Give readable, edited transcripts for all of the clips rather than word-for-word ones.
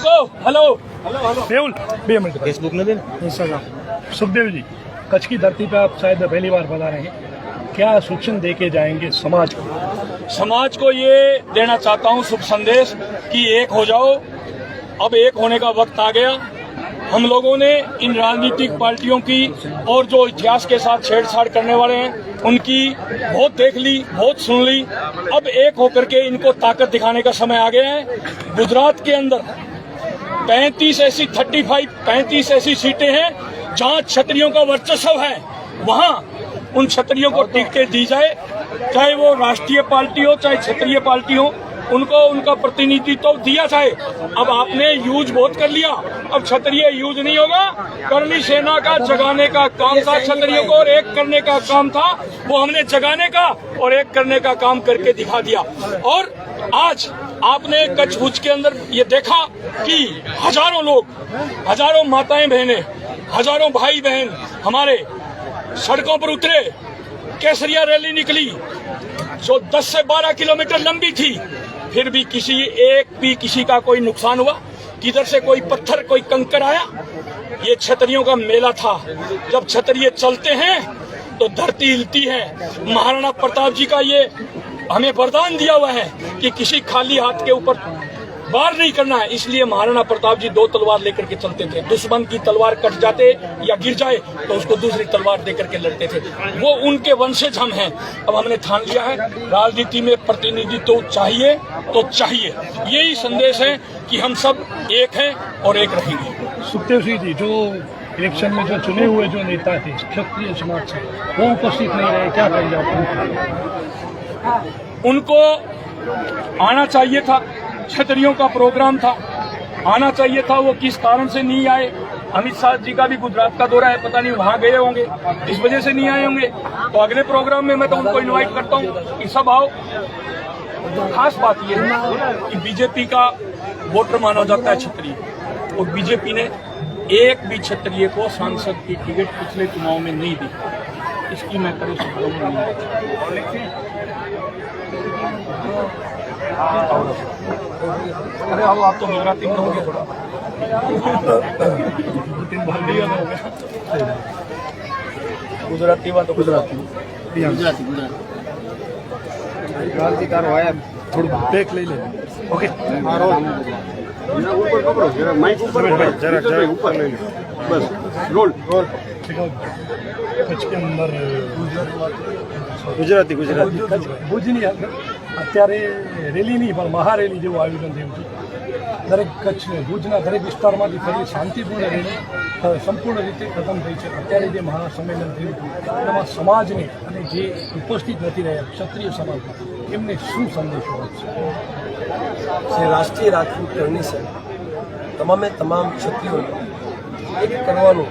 Hello Mehul 2 minute Facebook में भी सुखदेव जी, कच्छ की धरती पे आप शायद पहली बार बता रहे हैं, क्या सूचना दे के जाएंगे समाज को? समाज को ये देना चाहता हूँ शुभ संदेश कि एक हो जाओ। अब एक होने का वक्त आ गया। हम लोगों ने इन राजनीतिक पार्टियों की और जो इतिहास के साथ छेड़छाड़ करने वाले हैं उनकी बहुत देख ली, बहुत सुन ली। अब एक होकर के इनको ताकत दिखाने का समय आ गया है। गुजरात के अंदर 35 ऐसी सीटें हैं जहां क्षत्रियों का वर्चस्व है। वहां उन क्षत्रियों को टिकटें दी जाए, चाहे वो राष्ट्रीय पार्टी हो चाहे क्षेत्रीय पार्टी हो, उनको उनका प्रतिनिधित्व दिया जाए। अब आपने यूज बहुत कर लिया, अब क्षत्रिय यूज नहीं होगा। करनी सेना का जगाने का काम था क्षत्रियों को, और एक करने का काम था, वो हमने जगाने का और एक करने का काम करके दिखा दिया। और आज आपने कच्छ भुज के अंदर ये देखा कि हजारों लोग, हजारों माताएं बहनें, हजारों भाई बहन हमारे सड़कों पर उतरे। केसरिया रैली निकली जो 10 से 12 किलोमीटर लंबी थी, फिर भी किसी का कोई नुकसान हुआ? किधर से कोई पत्थर कोई कंकर आया? ये क्षत्रियों का मेला था। जब क्षत्रिय चलते हैं तो धरती हिलती है। महाराणा प्रताप जी का ये हमें वरदान दिया हुआ है कि किसी खाली हाथ के ऊपर वार नहीं करना है। इसलिए महाराणा प्रताप जी 2 तलवार लेकर के चलते थे। दुश्मन की तलवार कट जाते या गिर जाए तो उसको दूसरी तलवार देकर के लड़ते थे। वो उनके वंशज हम हैं। अब हमने ठान लिया है राजनीति में प्रतिनिधित्व तो चाहिए तो चाहिए। यही संदेश है कि हम सब एक हैं और एक रहेंगे। सुखदेव सिंह जी, जो इलेक्शन में जो चुने हुए जो नेता थे क्षत्रिय समाज से, वो उपस्थित नहीं रहे, क्या करेंगे आप? उनको आना चाहिए था। क्षत्रियों का प्रोग्राम था, आना चाहिए था। वो किस कारण से नहीं आए? अमित शाह जी का भी गुजरात का दौरा है, पता नहीं वहां गए होंगे, इस वजह से नहीं आए होंगे। तो अगले प्रोग्राम में मैं तो उनको इनवाइट करता हूँ कि सब आओ। खास बात यह है कि बीजेपी का वोटर माना जाता है क्षत्रिय, और बीजेपी ने एक भी क्षत्रिय को सांसद की टिकट पिछले चुनाव में नहीं दी। इसकी मैं कड़ी शुभकामनाएं नहीं। अरे आओ, आप तो गुजराती में होंगे थोड़ा। गुजराती बात तो गुजराती क्रांतिकार आया, थोड़ी ब्रेक ले ले। ओके, ऊपर पकड़ो जरा, माइक ऊपर जरा ऊपर ले लो, बस रोल। कच्छ के अंदर ગુજરાતી ભુજની અંદર અત્યારે રેલી નહીં પણ મહારેલી જેવું આયોજન થયું છે। દરેક કચ્છ ભુજના દરેક વિસ્તારમાંથી ફરી શાંતિપૂર્ણ રેલી સંપૂર્ણ રીતે ખતમ થઈ છે। અત્યારે જે મહાસંમેલન થયું હતું એમાં સમાજને અને જે ઉપસ્થિત નથી રહ્યા ક્ષત્રિય સમાજ, એમને શું સંદેશો આપશે? રાષ્ટ્રીય રાજપૂત ટર્ની છે તમામે તમામ ક્ષત્રિયોને એક કરવાનો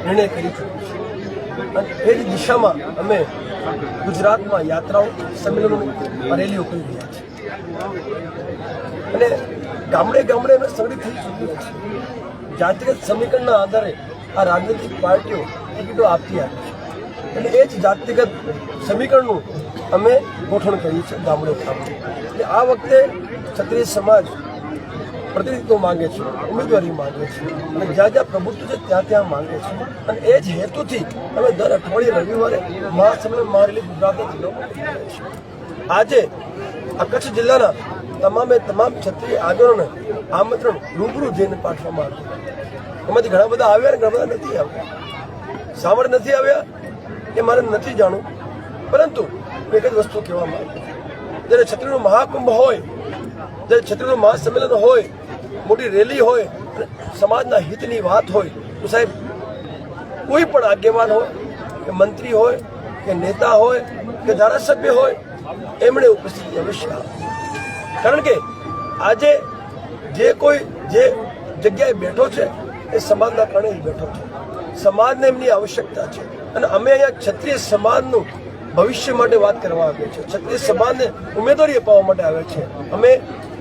નિર્ણય કરી ચૂક્યું છે, અને એ જ દિશામાં અમે ગુજરાતમાં યાત્રાઓ, સંમેલનો, રેલીઓ કરી રહ્યા છીએ, અને ગામડે ગામડે અમે સંગઠિત થઈ ચૂક્યા છીએ। જાતિગત સમીકરણના આધારે આ રાજનૈતિક પાર્ટીઓ ટિકિટો આપતી આવી છે, અને એ જ જાતિગત સમીકરણનું અમે ગોઠવણ કર્યું છે ગામડે ગામડે। એટલે આ વખતે ક્ષત્રિય સમાજ પ્રતિનિધિત્વ માંગે છે, ઉમેદવારી માંગે છે, અને જ્યાં જ્યાં પ્રભુત્વ છે ત્યાં ત્યાં માંગે છે, અને એ જ હેતુથી અમે દર અઠવાડિયે રવિવારે મહાસંમેલન મહારેલી ગુજરાતના જિલ્લામાં કરી રહ્યા છીએ। આજે આ કચ્છ જિલ્લાના તમામે તમામ ક્ષત્રિય આગેવાનોને આમંત્રણ રૂબરૂ જઈને પાઠવવામાં આવ્યું। એમાંથી ઘણા બધા આવ્યા અને ઘણા બધા નથી આવ્યા। શા માટે નથી આવ્યા એ મારે નથી જાણવું, પરંતુ એક જ વસ્તુ કહેવા માંગુ છું, જ્યારે ક્ષત્રિયનો મહાકુંભ હોય, જ્યારે ક્ષત્રિયનું મહાસંમેલન હોય, મોટી રેલી હોય, અને સમાજના હિતની વાત હોય, તો સાહેબ કોઈ પણ આગેવાન હોય કે મંત્રી હોય કે નેતા હોય કે ધારાસભ્ય હોય, એમણે ઉપસ્થિતિ અવશ્ય આવે। કારણ કે આજે જે કોઈ જે જગ્યાએ બેઠો છે એ સમાજના કારણે જ બેઠો છે। સમાજને એમની આવશ્યકતા છે, અને અમે અહીંયા ક્ષત્રિય સમાજનું ભવિષ્ય માટે વાત કરવા આવ્યા છે, ક્ષત્રિય સમાજને ઉમેદવારી અપાવવા માટે આવ્યા છે। અમે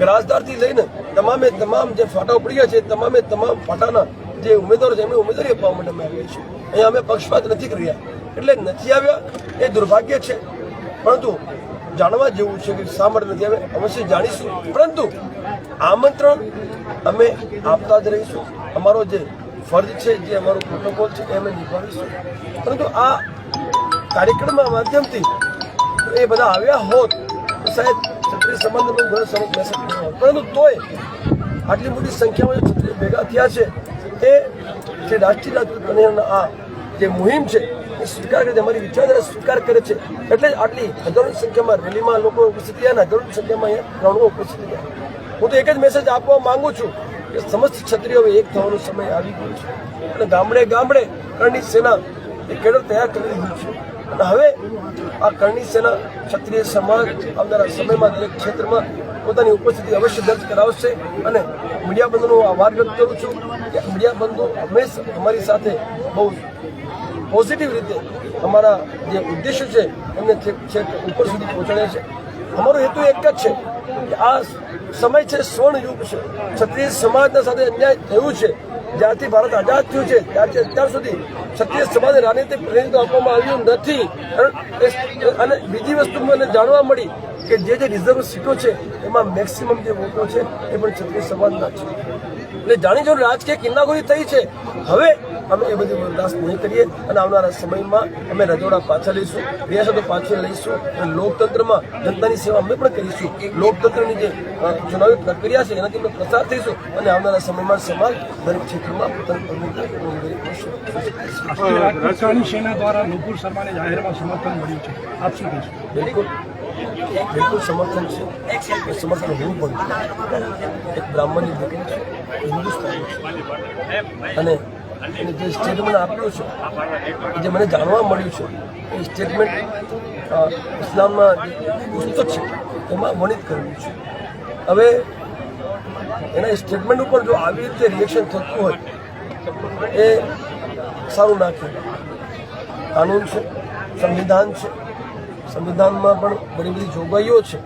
ગ્રાસદારથી લઈને તમામે તમામ જે ફાટા પડી ગયા છે, તમામે તમામ ફાટાના જે ઉમેદવારો છે એમને ઉમેદવારી અપાવવા માટે અમે આવ્યા છીએ। અહીંયા અમે પક્ષપાત નથી કરી રહ્યા, એટલે નથી આવ્યા એ દુર્ભાગ્ય છે, પરંતુ જાણવા જેવું છે કે શા માટે નથી આવ્યા અવશ્ય જાણીશું। પરંતુ આમંત્રણ અમે આપતા જ રહીશું. અમારો જે ફરજ છે, જે અમારો પ્રોટોકોલ છે, એ અમે નિભાવીશું. પરંતુ આ કાર્યક્રમના માધ્યમથી એ બધા આવ્યા હોત તો સાહેબ ક્ષત્રિય સમાજને પણ ઘણો સરસ મેસેજ મળ્યો હોત. પરંતુ તોય આટલી મોટી સંખ્યામાં જે ક્ષત્રિય ભેગા થયા છે એ જે રાષ્ટ્રીય રાજપૂત કલ્યાણના આ જે મુહિમ છે એ સ્વીકાર કરે છે, અમારી વિચારધારા સ્વીકાર કરે છે. એટલે જ આટલી હજારોની સંખ્યામાં રેલીમાં લોકો ઉપસ્થિત રહ્યા અને હજારોની સંખ્યામાં અહીંયા ગ્રાઉન્ડમાં ઉપસ્થિત રહ્યા. હું તો એક જ મેસેજ આપવા માંગુ છું કે સમસ્ત ક્ષત્રિયો હવે એક થવાનો સમય આવી ગયો છે અને ગામડે ગામડે કરણી સેના એ કેડર તૈયાર કરી દીધું છે. અને હવે આ કરણી સેના ક્ષત્રિય સમાજ આવનારા સમયમાં દરેક ક્ષેત્રમાં પોતાની ઉપસ્થિતિ અવશ્ય દર્જ કરાવશે. અને મીડિયા બંધુનો આભાર વ્યક્ત કરું છું કે મીડિયા બંધુ હંમેશા અમારી સાથે બહુ પોઝિટિવ રીતે અમારા જે ઉદ્દેશ્ય છે એમને છેક ઉપર સુધી પહોંચાડ્યા છે. અમારો હેતુ એક જ છે કે આ સમય છે સ્વર્ણ યુગ છે. ક્ષત્રિય સમાજના સાથે અન્યાય થયું છે. જ્યારથી ભારત આઝાદ થયું છે ત્યારથી અત્યાર સુધી ક્ષત્રિય સમાજને રાજનીતિક પ્રતિનિધિત્વ આપવામાં આવ્યું નથી. અને બીજી વસ્તુ મને જાણવા મળી કે જે રિઝર્વ સીટો છે એમાં મેક્સિમમ જે વોટો છે એ પણ ક્ષત્રિય સમાજના છે. એટલે જાણી જો રાજકીય કિન્નાગોરી થઈ છે. હવે અમે એ બધું બરદાસ્ત નહીં કરીએ અને આવનારા સમયમાં અમે રજોડા પાછા લઈશું, રિયાસતો પાછી લઈશું અને લોકતંત્રમાં જનતાની સેવા અમે પણ કરીશું. લોકતંત્રની જે ચુનાવી પ્રક્રિયા છે એનાથી અમે પ્રસાર થઈશું અને આવનારા સમયમાં સમાજ દરેક ક્ષેત્રમાં પોતાની રાજકારણી સેના દ્વારા નુપુર શર્માને જાહેરમાં સમર્થન મળ્યું છે, આપ શું કહેશો? બિલકુલ સમર્થન છે. એ સમર્થન હોવું પડે. એક બ્રાહ્મણની દીકરી છે, હિન્દુસ્તાની છે અને એને જે સ્ટેટમેન્ટ આપ્યું છે, જે મને જાણવા મળ્યું છે એ સ્ટેટમેન્ટ ઇસ્લામમાં જે પુસ્તક છે એમાં વર્ણિત કરેલું છે. હવે એના સ્ટેટમેન્ટ ઉપર જો આવી રીતે રિએક્શન થતું હોય એ સારું ના કહેવાય. કાનૂન છે, સંવિધાન છે, સંવિધાનમાં પણ ઘણી બધી જોગવાઈઓ છે.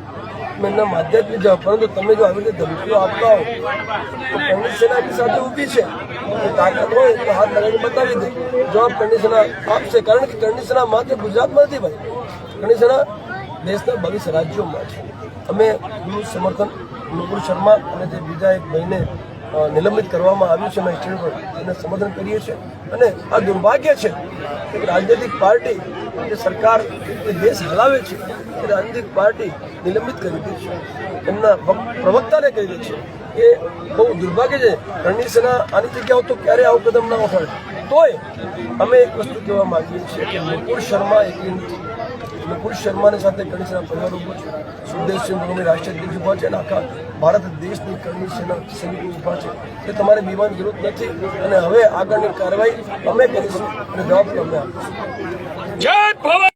તમે એમના માધ્યમથી જાઓ, પરંતુ તમે જો આવી રીતે ધમકીઓ આપતા હો તો કરણી સેના આપણી સાથે ઊભી છે. તાકાત હોય તો હાથ લગાવીને બતાવી દે. જવાબ કરણી સેના આપશે. કારણ કે કરણી સેના માત્ર ગુજરાતમાં નથી ભાઈ, કરણી સેના દેશના 22 રાજ્યોમાં છે. અમે એનું સમર્થન નુપુર શર્મા અને જે બીજા એક ભાઈને નિલંબિત કરવામાં આવ્યું છે અમે એને સમર્થન કરીએ છીએ. અને આ દુર્ભાગ્ય છે કે રાજનૈતિક પાર્ટી જે સરકાર જે દેશ હલાવે છે એ રાજનૈતિક પાર્ટી નિલંબિત કરી દે છે, એમના પ્રવક્તાને કહી દે છે. એ બહુ દુર્ભાગ્ય છે. કરણી સેના આની જગ્યાઓ તો ક્યારેય આવું કદમ ના ઉઠાડે. તોય અમે એક વસ્તુ કહેવા માંગીએ છીએ કે નુપુર શર્મા એકલી નથી. નુપુર શર્માની સાથે કરણી સેના પરિવાર ઉભો છે, સુખદેવસિંહ ધોની રાષ્ટ્રીય અધ્યક્ષ ઉભા છે અને આખા ભારત દેશની કરણી સેના સૈનિકો ઉભા છે. એ તમારે બીવાની જરૂર નથી અને હવે આગળની કાર્યવાહી અમે કરીશું અને જવાબ અમે આપીશું. જય ભવાની.